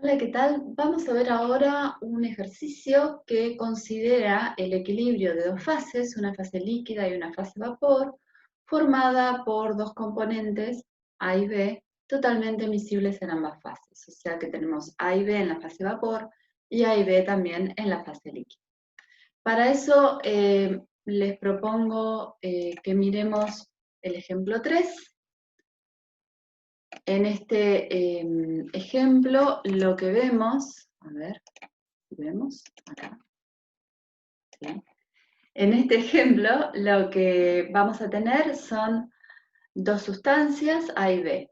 Hola, ¿qué tal? Vamos a ver ahora un ejercicio que considera el equilibrio de dos fases, una fase líquida y una fase vapor, formada por dos componentes, A y B, totalmente miscibles en ambas fases. O sea que tenemos A y B en la fase vapor y A y B también en la fase líquida. Para eso les propongo que miremos el ejemplo 3. En este ejemplo lo que vemos, a ver, si vemos acá, ¿sí? En este ejemplo lo que vamos a tener son dos sustancias A y B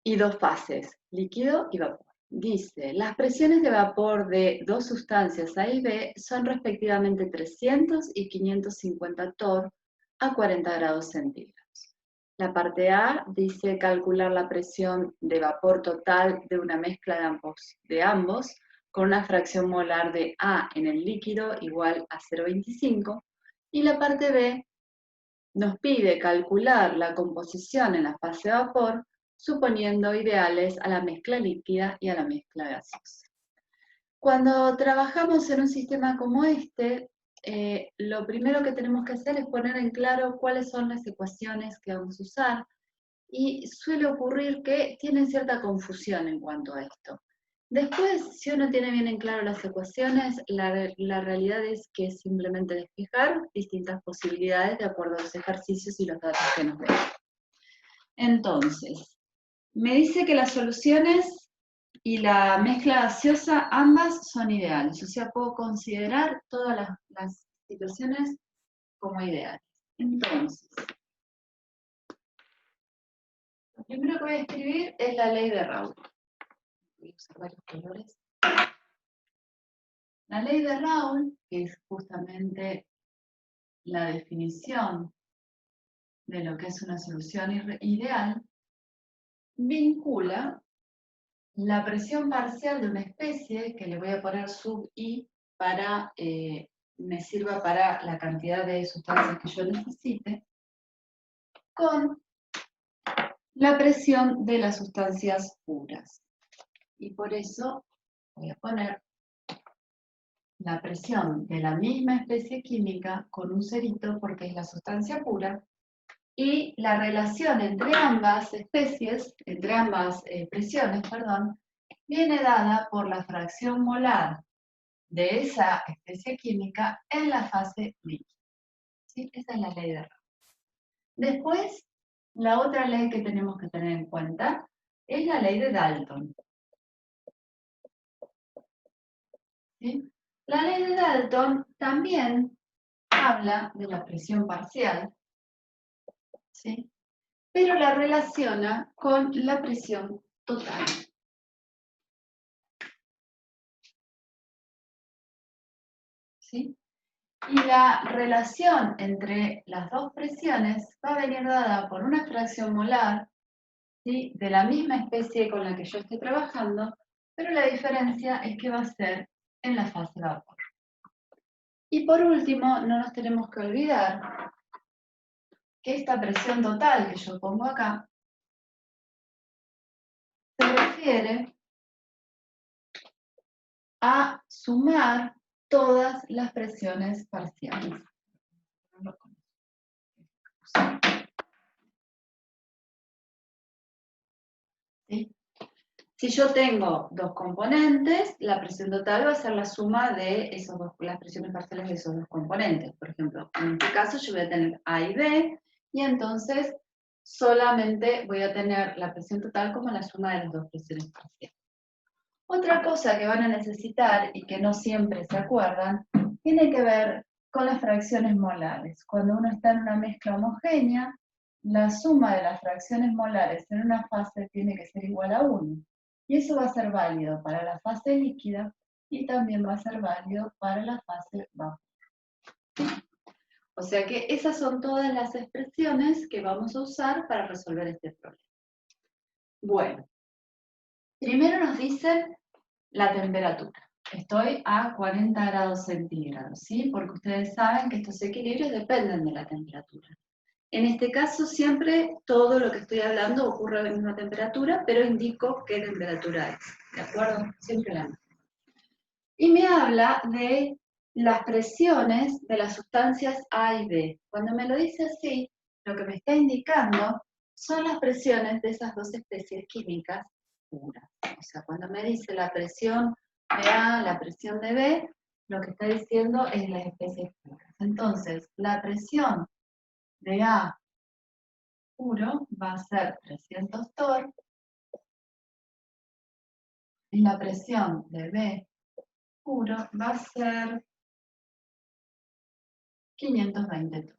y dos fases, líquido y vapor. Dice, las presiones de vapor de dos sustancias A y B son respectivamente 300 y 550 torr a 40 grados centígrados. La parte A dice calcular la presión de vapor total de una mezcla de ambos con una fracción molar de A en el líquido igual a 0,25, y la parte B nos pide calcular la composición en la fase vapor suponiendo ideales a la mezcla líquida y a la mezcla gaseosa. Cuando trabajamos en un sistema como este, lo primero que tenemos que hacer es poner en claro cuáles son las ecuaciones que vamos a usar, y suele ocurrir que tienen cierta confusión en cuanto a esto. Después, si uno tiene bien en claro las ecuaciones, la realidad es que es simplemente despejar distintas posibilidades de acuerdo a los ejercicios y los datos que nos den. Entonces, me dice que las soluciones y la mezcla gaseosa ambas son ideales, o sea, puedo considerar todas las situaciones como ideales. Entonces, lo primero que voy a escribir es la ley de Raoult. Voy a usar varios colores. La ley de Raoult, que es justamente la definición de lo que es una solución ideal, vincula la presión parcial de una especie, que le voy a poner sub I para me sirva para la cantidad de sustancias que yo necesite, con la presión de las sustancias puras. Y por eso voy a poner la presión de la misma especie química con un cerito porque es la sustancia pura, y la relación entre ambas especies, entre ambas presiones, perdón, viene dada por la fracción molar de esa especie química en la fase líquida. ¿Sí? Esa es la ley de Raoult. Después, la otra ley que tenemos que tener en cuenta es la ley de Dalton. ¿Sí? La ley de Dalton también habla de la presión parcial, ¿sí? Pero la relaciona con la presión total. ¿Sí? Y la relación entre las dos presiones va a venir dada por una fracción molar, ¿sí?, de la misma especie con la que yo estoy trabajando, pero la diferencia es que va a ser en la fase vapor. Y por último, no nos tenemos que olvidar que esta presión total que yo pongo acá se refiere a sumar todas las presiones parciales. ¿Sí? Si yo tengo dos componentes, la presión total va a ser la suma de las presiones parciales de esos dos componentes. Por ejemplo, en este caso yo voy a tener A y B, y entonces solamente voy a tener la presión total como la suma de las dos presiones parciales. Otra cosa que van a necesitar y que no siempre se acuerdan, tiene que ver con las fracciones molares. Cuando uno está en una mezcla homogénea, la suma de las fracciones molares en una fase tiene que ser igual a 1. Y eso va a ser válido para la fase líquida y también va a ser válido para la fase vapor. O sea que esas son todas las expresiones que vamos a usar para resolver este problema. Bueno, primero nos dicen la temperatura. Estoy a 40 grados centígrados, ¿sí? Porque ustedes saben que estos equilibrios dependen de la temperatura. En este caso siempre todo lo que estoy hablando ocurre a la misma temperatura, pero indico qué temperatura es, ¿de acuerdo? Siempre la misma. Y me habla de las presiones de las sustancias A y B. Cuando me lo dice así, lo que me está indicando son las presiones de esas dos especies químicas puras. O sea, cuando me dice la presión de A, la presión de B, lo que está diciendo es las especies puras. Entonces, la presión de A puro va a ser 300 torr y la presión de B puro va a ser 520 torr.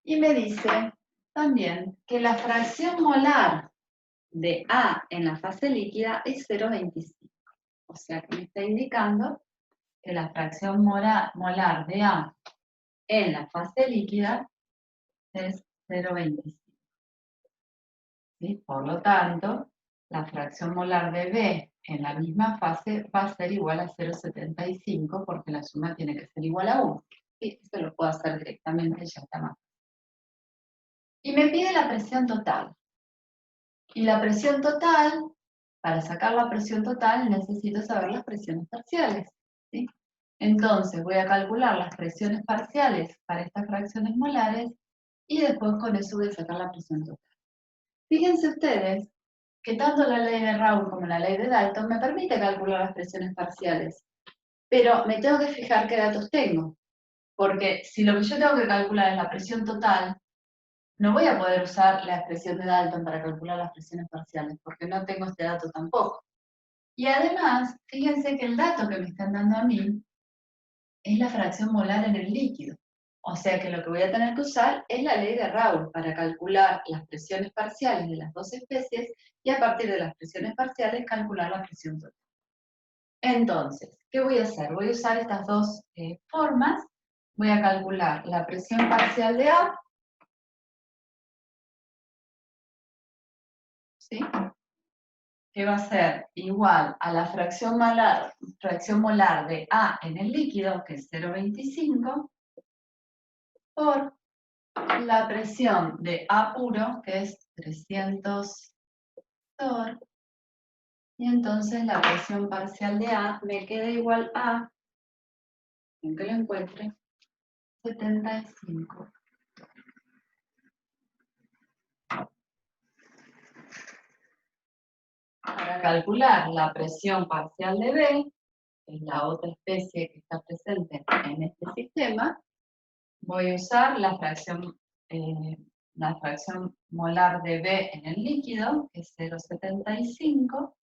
Y me dice también que la fracción molar de A en la fase líquida es 0,25. O sea que me está indicando que la fracción molar de A en la fase líquida es 0,25. ¿Sí? Por lo tanto, la fracción molar de B en la misma fase va a ser igual a 0,75 porque la suma tiene que ser igual a 1. Y esto lo puedo hacer directamente, ya está más. Y me pide la presión total. Y la presión total, para sacar la presión total necesito saber las presiones parciales, ¿sí? Entonces voy a calcular las presiones parciales para estas fracciones molares y después con eso voy a sacar la presión total. Fíjense ustedes que tanto la ley de Raoult como la ley de Dalton me permite calcular las presiones parciales, pero me tengo que fijar qué datos tengo, porque si lo que yo tengo que calcular es la presión total, no voy a poder usar la expresión de Dalton para calcular las presiones parciales, porque no tengo este dato tampoco. Y además, fíjense que el dato que me están dando a mí es la fracción molar en el líquido. O sea que lo que voy a tener que usar es la ley de Raoult para calcular las presiones parciales de las dos especies y a partir de las presiones parciales calcular la presión total. Entonces, ¿qué voy a hacer? Voy a usar estas dos formas. Voy a calcular la presión parcial de A, ¿sí? Que va a ser igual a la fracción molar de A en el líquido, que es 0,25, por la presión de A puro, que es 300 torr, y entonces la presión parcial de A me queda igual a, aunque lo encuentre, 75. Para calcular la presión parcial de B, que es la otra especie que está presente en este sistema, voy a usar la fracción molar de B en el líquido, que es 0,75,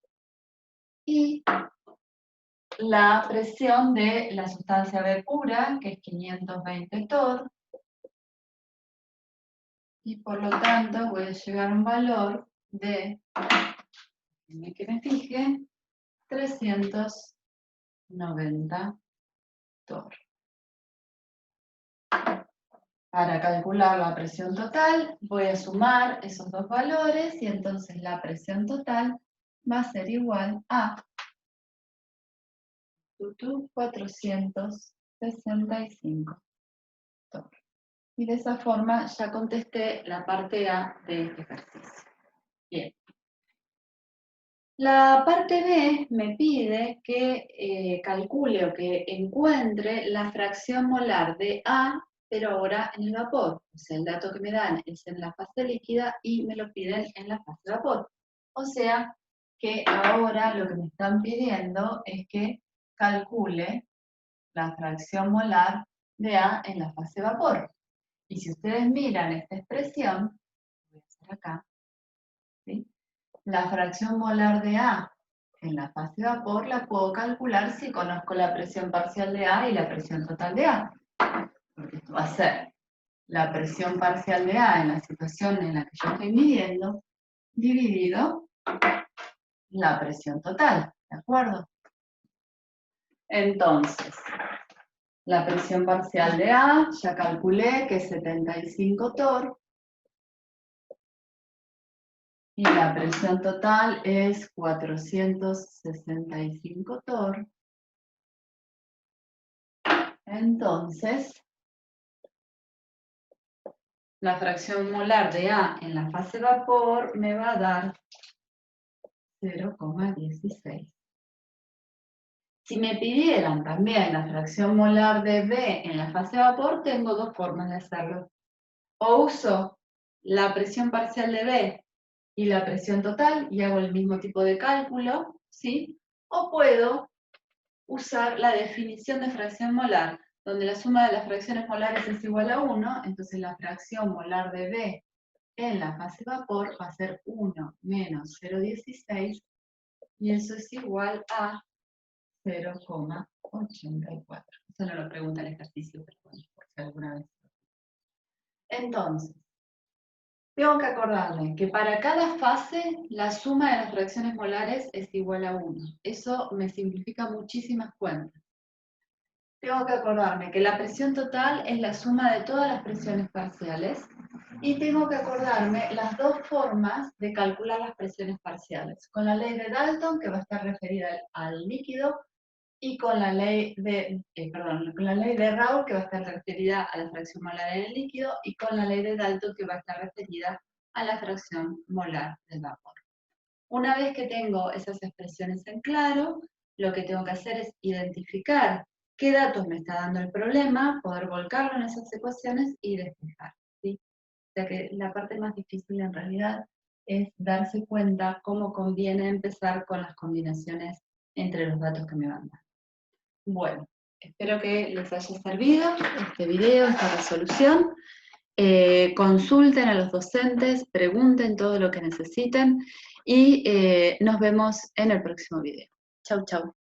y la presión de la sustancia B pura, que es 520 torr, y por lo tanto voy a llegar a un valor de, que me fije, 390 torr. Para calcular la presión total, voy a sumar esos dos valores y entonces la presión total va a ser igual a 465 torr. Y de esa forma ya contesté la parte A de este ejercicio. Bien. La parte B me pide que calcule o que encuentre la fracción molar de A, pero ahora en el vapor. O sea, el dato que me dan es en la fase líquida y me lo piden en la fase vapor. O sea que ahora lo que me están pidiendo es que calcule la fracción molar de A en la fase vapor. Y si ustedes miran esta expresión, voy a hacer acá, ¿sí? La fracción molar de A en la fase vapor la puedo calcular si conozco la presión parcial de A y la presión total de A. Porque esto va a ser la presión parcial de A en la situación en la que yo estoy midiendo, dividido la presión total, ¿de acuerdo? Entonces, la presión parcial de A, ya calculé que es 75 torr, y la presión total es 465 torr. Entonces, la fracción molar de A en la fase vapor me va a dar 0,16. Si me pidieran también la fracción molar de B en la fase vapor, tengo dos formas de hacerlo. O uso la presión parcial de B y la presión total y hago el mismo tipo de cálculo, ¿sí? O puedo usar la definición de fracción molar, donde la suma de las fracciones molares es igual a 1, entonces la fracción molar de B en la fase vapor va a ser 1 menos 0,16 y eso es igual a 0,84. Eso no lo pregunta el ejercicio, pero bueno, por si alguna vez. Entonces, tengo que acordarme que para cada fase la suma de las fracciones molares es igual a 1. Eso me simplifica muchísimas cuentas. Tengo que acordarme que la presión total es la suma de todas las presiones parciales y tengo que acordarme las dos formas de calcular las presiones parciales. Con la ley de Dalton, que va a estar referida al líquido, y con la ley de, con la ley de Raoult, que va a estar referida a la fracción molar en el líquido, y con la ley de Dalton, que va a estar referida a la fracción molar del vapor. Una vez que tengo esas expresiones en claro, lo que tengo que hacer es identificar qué datos me está dando el problema, poder volcarlo en esas ecuaciones y despejar, ¿sí? O sea que la parte más difícil en realidad es darse cuenta cómo conviene empezar con las combinaciones entre los datos que me van dando. Bueno, espero que les haya servido este video, esta resolución. Consulten a los docentes, pregunten todo lo que necesiten y nos vemos en el próximo video. Chau, chau.